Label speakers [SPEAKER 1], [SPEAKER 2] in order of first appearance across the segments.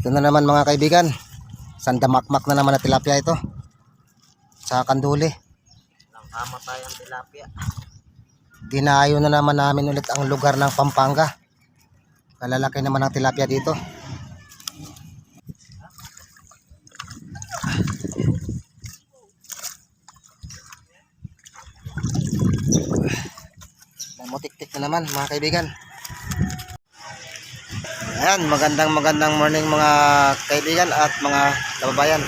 [SPEAKER 1] Ito na naman mga kaibigan. Sandamakmak na naman na tilapia ito. Sa kanduli.
[SPEAKER 2] Nakamatay ang tilapia.
[SPEAKER 1] Dinayo na naman namin ulit ang lugar ng Pampanga. Kalalaki naman ang tilapia dito. Mamutik-tik na naman mga kaibigan. Ayan, magandang morning mga kaibigan at mga kababayan.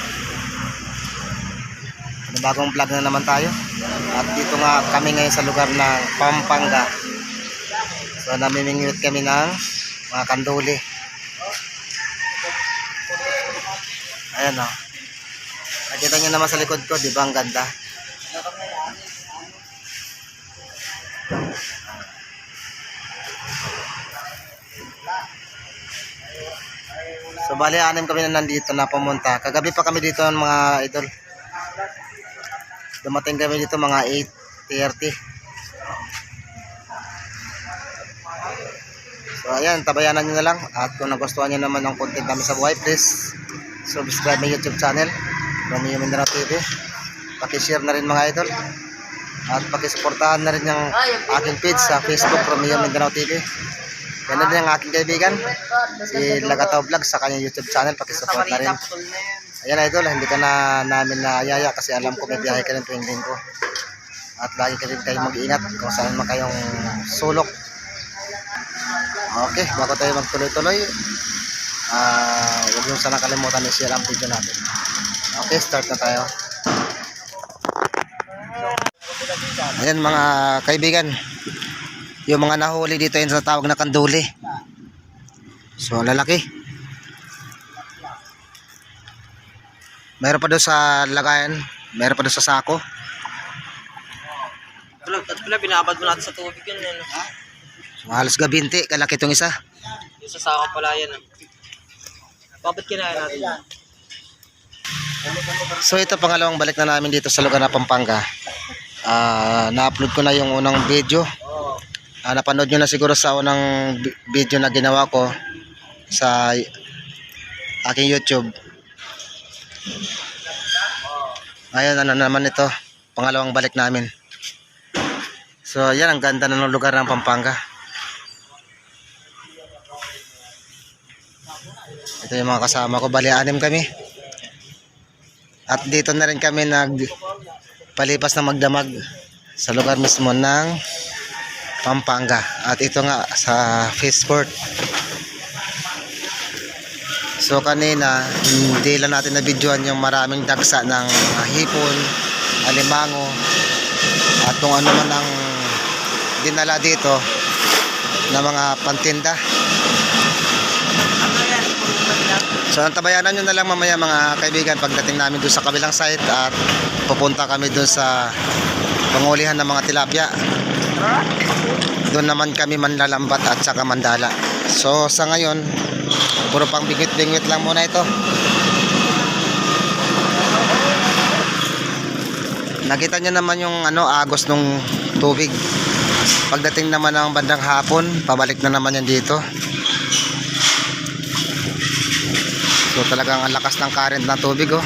[SPEAKER 1] Bagong vlog na naman tayo. At dito nga kami ngayon sa lugar ng Pampanga. So namimingwit kami ng mga kanduli. Ayan o. Nakita nyo naman sa likod ko, di ba ang ganda? So bali 6 kami na nandito na pumunta. Kagabi pa kami dito mga idol. Dumating kami dito mga 8:30. So ayan, tabayanan nyo na lang. At kung nagustuhan nyo naman ang content namin sa buhay, please subscribe my YouTube channel, Romeo Mindanao TV. Pakishare na rin mga idol. At pakisuportahan na rin yung aking page sa Facebook, Romeo Mindanao TV. Yan din ang aking kaibigan, si Lagataw Vlog sa kanyang YouTube channel. Pakisupport na rin. Ayan idol, hindi ka na namin naayaya kasi alam ko may biyahe ka rin tuwing linggo. At lagi ka rin kayong mag-iingat kung saan man kayong sulok. Okay, bago tayo magtuloy-tuloy, huwag nyo sana kalimutan i-share ang video natin. Okay, start na tayo. Ayan mga kaibigan, yung mga nahuli dito yung sa tawag na kanduli. So lalaki. Meron pa doon sa lagayan, meron pa doon sa sako.
[SPEAKER 2] Pala, binabad mo natin sa tubig yun.
[SPEAKER 1] So halos gabinti, kalaki itong isa.
[SPEAKER 2] Yung sa sako pala yan. Bakit kinaya natin yan?
[SPEAKER 1] So ito pangalawang balik na namin dito sa lugar na Pampanga. Na-upload ko na yung unang video. Napanood nyo na siguro sa unang video na ginawa ko sa aking YouTube. Ayun, ano naman ito, pangalawang balik namin. So yan, ang ganda ng lugar ng Pampanga. Ito yung mga kasama ko, bali 6 kami. At dito na rin kami nagpalipas na magdamag sa lugar mismo ng Pampanga. At ito nga sa Fishport. So kanina hindi lang natin na videoan yung maraming dagsa ng hipon, alimango at kung ano man ang dinala dito na mga pantinda. So antabayanan nyo na lang mamaya mga kaibigan pagdating namin doon sa kabilang site at pupunta kami doon sa pangulihan ng mga tilapia. Doon naman kami manlalambat at saka mandala. So sa ngayon puro pang bingwit-bingwit lang muna ito. Nakita nyo naman yung agos ng tubig. Pagdating naman ng bandang hapon, pabalik na naman yan dito. So talagang ang lakas ng current ng tubig oh.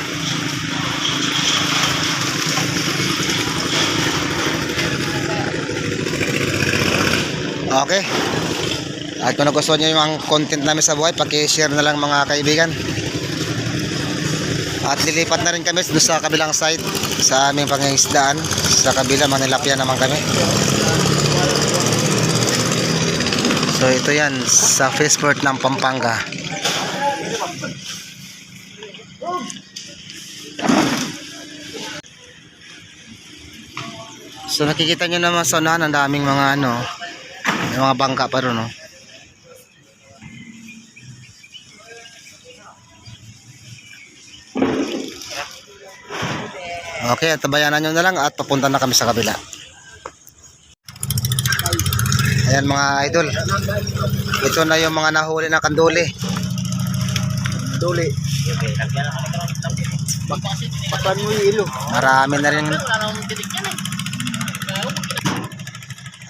[SPEAKER 1] Okay. At kung nagustuhan nyo yung content namin sa buhay, paki-share na lang mga kaibigan. At lilipat na rin kami sa kabilang site sa aming pangingisdaan. Sa kabila, manilapya naman kami. So ito yan, sa Fishport ng Pampanga. So nakikita nyo naman sa unahan, ang daming mga may mga bangka pa ron, no? Okay, tabayanan nyo na lang at papunta na kami sa kabila. Ayan mga idol, ito na yung mga nahuli na kanduli. Kanduli. Pakuan mo yung ilo. Marami na rin.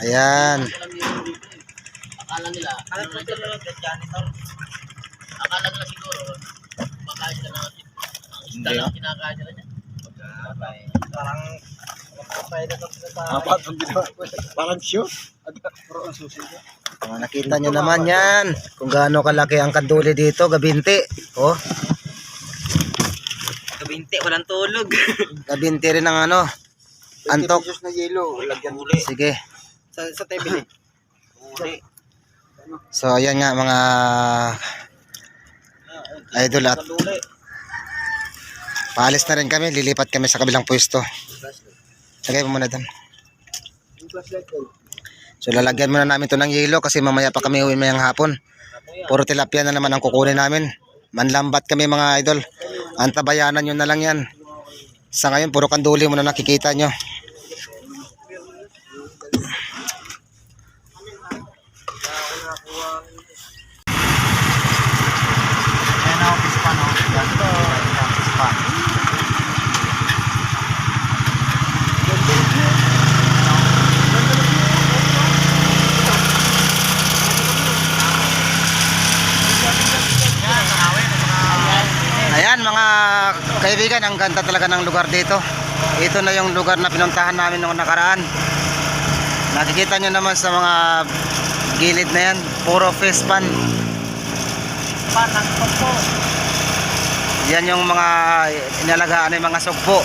[SPEAKER 1] Ayan.
[SPEAKER 2] Akala nila, akala nila siguro
[SPEAKER 1] Hindi ah.
[SPEAKER 2] Kinakain nila niya.
[SPEAKER 3] Parang apat ang ginawa ko. Parang show. Puro ang susi ko.
[SPEAKER 1] Nakita nyo naman yan. Kung gaano kalaki ang kanduli dito, gabinti. Oh,
[SPEAKER 2] Kabinti, walang tulog.
[SPEAKER 1] gabinti rin ang ano. Antok.
[SPEAKER 3] Juice na yelo.
[SPEAKER 2] Lagyan uli.
[SPEAKER 1] Sige.
[SPEAKER 2] Sa tayo bili. Uli.
[SPEAKER 1] So ayan nga mga idol at
[SPEAKER 2] Uli.
[SPEAKER 1] paalis na rin kami. Lilipat kami sa kabilang pwesto. Lagay mo muna doon.
[SPEAKER 3] Yung flashlight ko.
[SPEAKER 1] So lalagyan muna namin to ng yelo kasi mamaya pa kami uwi mayang hapon. Puro tilapia na naman ang kukunin namin. Manlambat kami mga idol. Antabayanan nyo na lang yan. Sa ngayon puro kanduli mo na nakikita nyo. Ayan na office pa no. Ganito office pa. Ayan mga kaibigan, ang ganda talaga ng lugar dito. Ito na yung lugar na pinuntahan namin noong nakaraan. Nakikita nyo naman sa mga gilid na yan, puro fish pan. Yan yung mga inalagaan ng mga sugpo.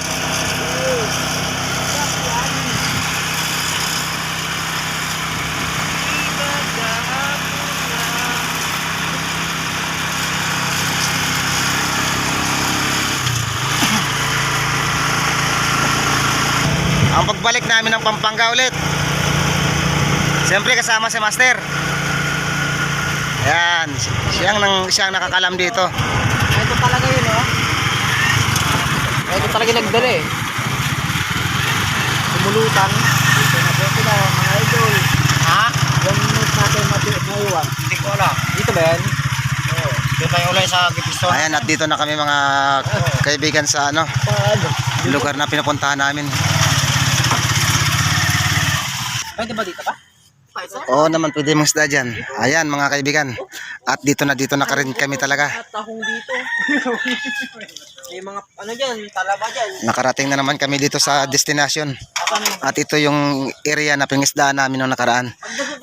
[SPEAKER 1] Ang pagbalik namin ng Pampanga ulit, siyempre kasama si Master. Yan, siyang nakakalam dito.
[SPEAKER 2] Ito talaga yun, oh. Ito talaga nagdala eh.
[SPEAKER 3] Sumulutan. Dito na po sila mga idol.
[SPEAKER 2] Ha?
[SPEAKER 3] Yung news natin maiwan.
[SPEAKER 2] Hindi ko alam. Dito ba yan? Oo. Dito tayo ulay sa Gipiston.
[SPEAKER 1] Ayan, at dito na kami mga kaibigan sa ano, lugar na pinupuntahan namin.
[SPEAKER 2] Pwede ba dito pa?
[SPEAKER 1] Oo naman, pwede mong isda dyan. Ayan mga kaibigan. At dito na ka rin kami talaga.
[SPEAKER 2] At tahong dito. May mga ano dyan, talaba dyan.
[SPEAKER 1] Nakarating na naman kami dito sa destination. At ito yung area na pingisdaan namin noong nakaraan.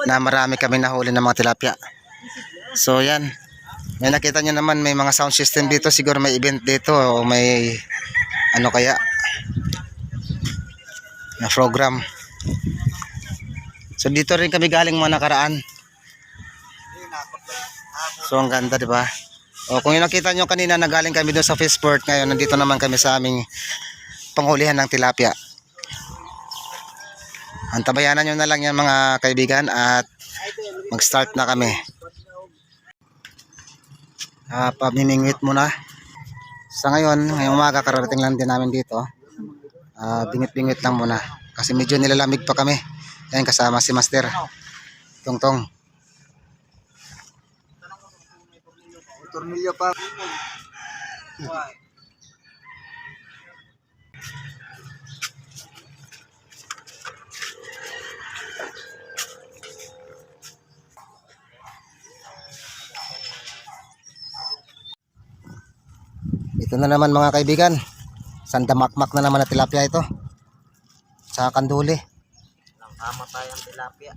[SPEAKER 1] Na marami kami nahuli ng mga tilapia. So yan. May nakita nyo naman may mga sound system dito. Siguro may event dito o may ano kaya na program. So dito rin kami galing mga nakaraan. So ang ganda, di ba? O kung yung nakita nyo kanina na galing kami doon sa fishport, ngayon nandito naman kami sa aming panghulihan ng tilapia. Antabayanan nyo na lang yan mga kaibigan at mag-start na kami. Pamimingwit muna. Sa ngayong umaga kararating lang din namin dito. Bingit-bingit lang muna kasi medyo nilalamig pa kami. Yan kasama si Master Tongtong.
[SPEAKER 3] Tornilyo pa.
[SPEAKER 1] Ito na naman mga kaibigan. Sandamakmak na naman na tilapia ito. Sa kanduli.
[SPEAKER 2] Nakamatay ang tilapia.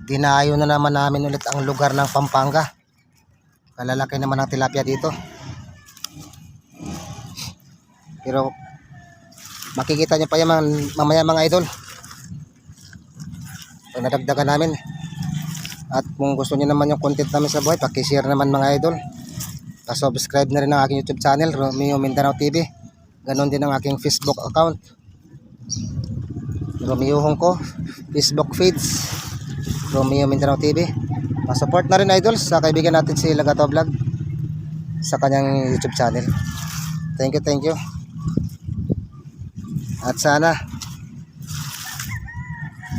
[SPEAKER 1] Dinayo na naman namin ulit ang lugar ng Pampanga. Kalalaki naman ang tilapia dito. Pero makikita nyo pa yan mamaya mga idol. Pag nadagdagan namin. At kung gusto nyo naman yung content namin sa buhay, pakishare naman mga idol. Pa-subscribe na rin ang aking YouTube channel, Romeo Mindanao TV. Ganon din ang aking Facebook account. Romeo Hongko, Facebook feeds, Romeo Mindanao TV. Support na rin idol sa kaibigan natin si Lagato Vlog sa kanyang YouTube channel. Thank you. At sana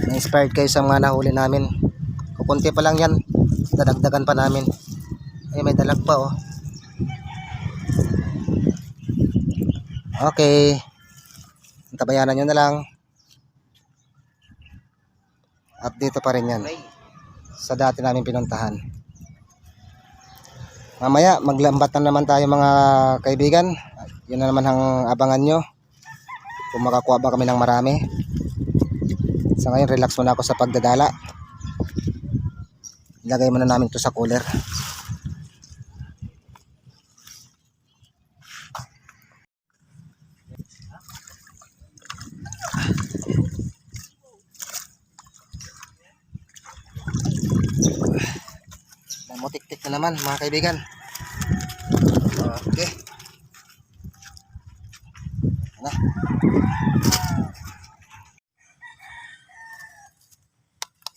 [SPEAKER 1] na-inspired kayo sa mga nahuli namin. Kukunti pa lang yan, dadagdagan pa namin. Ay, may dalag pa oh. Okay, tabayanan nyo na lang. At dito pa rin yan sa dati namin pinuntahan. Mamaya maglambat na naman tayo mga kaibigan. Yun na naman ang abangan nyo. Kung makakuha ba kami ng marami. Sa ngayon relax muna ako sa pagdadala. Ilagay muna namin ito sa cooler. Namutik-tik na naman mga kaibigan. Okay. Ano?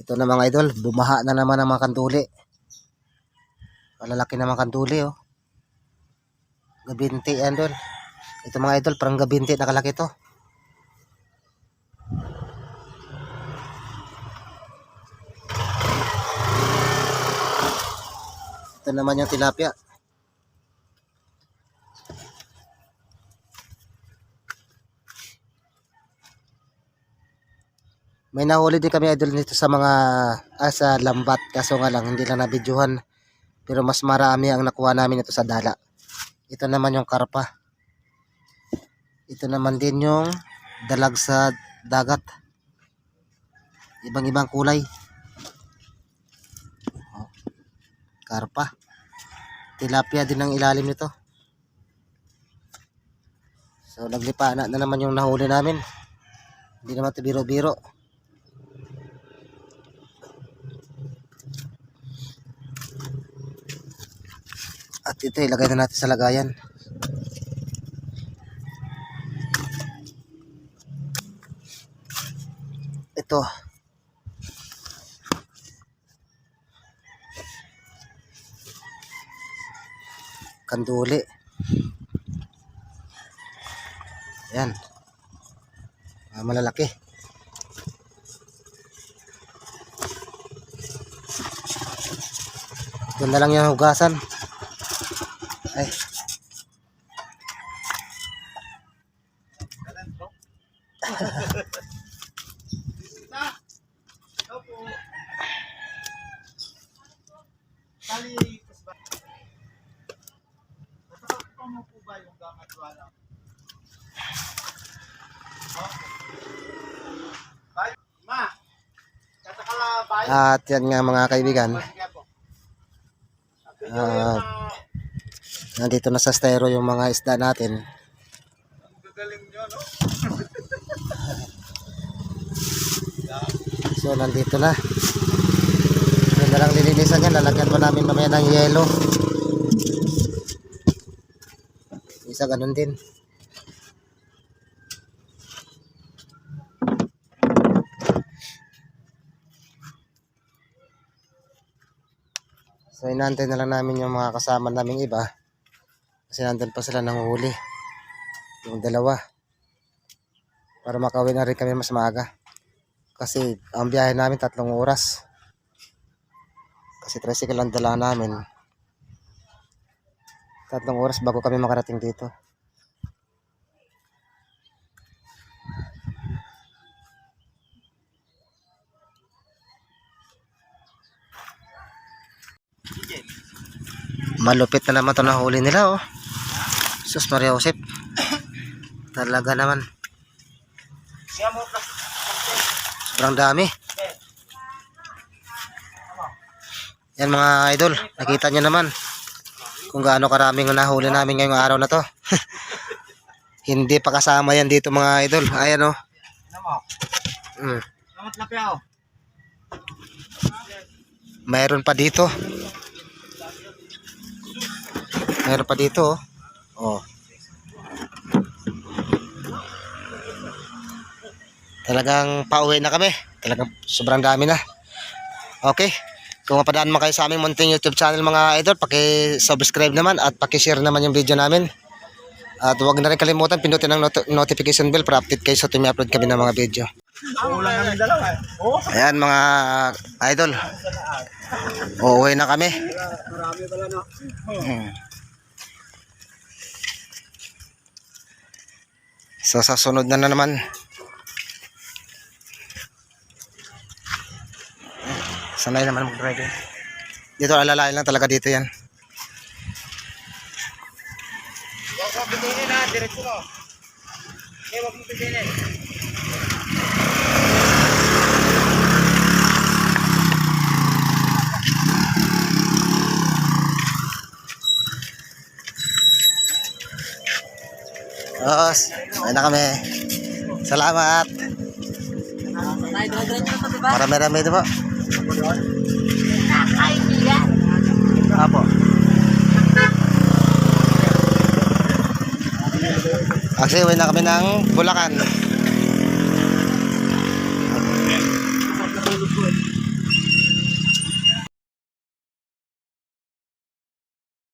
[SPEAKER 1] Ito na mga idol, bumaha na naman ang mga kanduli. Malalaki na mga kanduli oh. Gabinti yan doon. Ito mga idol, parang gabinti nakalaki to. Ito naman yung tilapia. May nahuli din kami idol nito sa mga sa lambat, kaso nga lang hindi lang nabidyohan. Pero mas marami ang nakuha namin ito sa dala. Ito naman yung karpa. Ito naman din yung dalag sa dagat. Ibang-ibang kulay. Oh, karpa. Tilapia din ang ilalim nito. So naglipa na naman yung nahuli namin. Hindi naman ito biro-biro. At ito ilagay na natin sa lagayan. Ito. Kanduli. Ayan. Malalaki. Doon na lang yung hugasan. Ay. At yan nga mga kaibigan. Nandito na sa styro yung mga isda natin. So nandito na. Yun na lang lilinisan yan. Lalagyan pa namin mamaya ng yelo. Isa ganun din. So inaantay na lang namin yung mga kasama naming iba. Kasi nandun pa sila nanguhuli. Yung dalawa. Para makauwi na rin kami mas maaga. Kasi ang biyahe namin 3 oras. Kasi tricycle ang dala namin. 3 oras bago kami makarating dito. Malupit na naman ito na huli nila oh. Sus Maria Josep. Talaga naman. Sobrang dami. Yan mga idol. Nakita nyo naman kung gaano karaming nahuli namin ngayong araw na to. Hindi pa kasama yan dito mga idol. Ayan oh. Mayroon pa dito. Mayroon pa dito oh. Talagang pauwi na kami. Talagang sobrang dami na. Okay. Kung mapadaan mo kayo sa aming munting YouTube channel mga idol, paki-subscribe naman at paki-share naman yung video namin. At huwag na rin kalimutan pindutin ang notification bell para update kayo sa tuwing upload kami ng mga video. Ayan mga idol. Uuwi na kami. So sa sunod na naman. Sanay naman mag-drive. Dito alalain lang talaga dito yan.
[SPEAKER 2] mo pitinin ha, diretso mo. Huwag mo pitinin.
[SPEAKER 1] Boss, ayun na kami. Salamat. Marami-rami ito po. Apo. Actually, uwi na kami ng Bulacan.